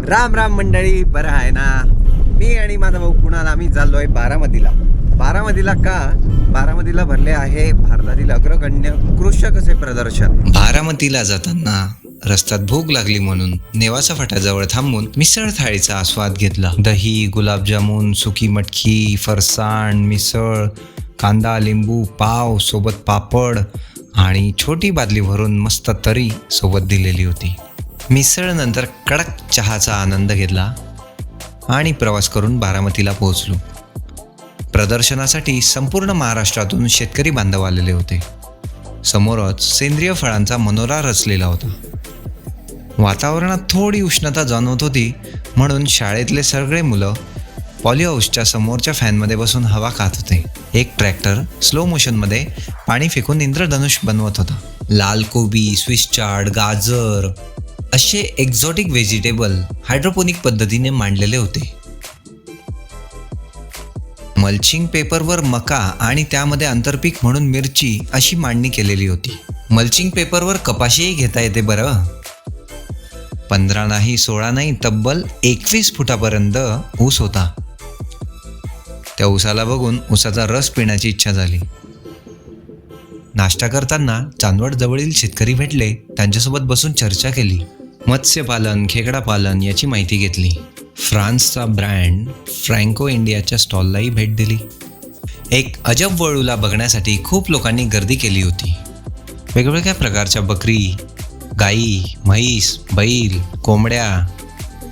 राम राम मंडळी, बरं आहे ना. मी आणि माझा भाऊ कुणाल आम्ही चाललोय बारामतीला. बारामतीला का? बारामतीला भरले आहे भारतातील अग्रगण्य कृषक असे प्रदर्शन. बारामतीला जाताना रस्त्यात भूक लागली म्हणून नेवासा फाट्याजवळ थांबून मिसळ थाळीचा आस्वाद घेतला. दही, गुलाबजामुन, सुकी मटकी, फरसाण, मिसळ, कांदा, लिंबू, पाव सोबत पापड आणि छोटी बादली भरून मस्त तरी सोबत दिलेली होती. मिसळ नंतर कडक चहाचा आनंद घेतला आणि प्रवास करून बारामतीला पोहोचलो. प्रदर्शनासाठी संपूर्ण महाराष्ट्रातून शेतकरी बांधव आलेले होते. समोरच सेंद्रिय फळांचा मनोरा रचलेला होता. वातावरणात थोडी उष्णता जाणवत होती म्हणून शाळेतले सगळे मुलं पॉलीहाऊसच्या समोरच्या फॅनमध्ये बसून हवा खात होते. एक ट्रॅक्टर स्लो मोशनमध्ये पाणी फेकून इंद्रधनुष बनवत होता. लाल कोबी, स्विस चार्ड, गाजर असे एक्झॉटिक व्हेजिटेबल हायड्रोपोनिक पद्धतीने मांडलेले होते. मल्चिंग पेपरवर मका आणि त्यामध्ये आंतरपीक म्हणून मिरची अशी मांडणी केलेली होती. मल्चिंग पेपरवर कपाशीही घेता येते बरं. 15 नाही 16 नाही तब्बल 21 फुटापर्यंत ऊस होता. त्या ऊसाला बघून ऊसाचा रस पिण्याची इच्छा झाली. नाश्ता करताना चांदवड जवळील शेतकरी भेटले. त्यांच्यासोबत बसून चर्चा केली. मत्स्यपालन, खेकडा पालन याची माहिती घेतली. फ्रान्सचा ब्रँड फ्रँको इंडियाच्या स्टॉललाही भेट दिली. एक अजब वळूला बघण्यासाठी खूप लोकांनी गर्दी केली होती. वेगवेगळ्या प्रकारच्या बकरी, गाई, म्हैस, बैल, कोंबड्या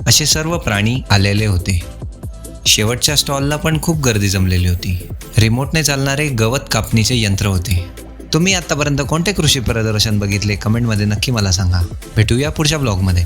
असे सर्व प्राणी आलेले होते. शेवटच्या स्टॉलला पण खूप गर्दी जमलेली होती. रिमोटने चालणारे गवत कापणीचे यंत्र होते. तुम्ही आत्तापर्यंत कोणते कृषी प्रदर्शन बघितले कमेंटमध्ये नक्की मला सांगा. भेटूया पुढच्या ब्लॉगमध्ये.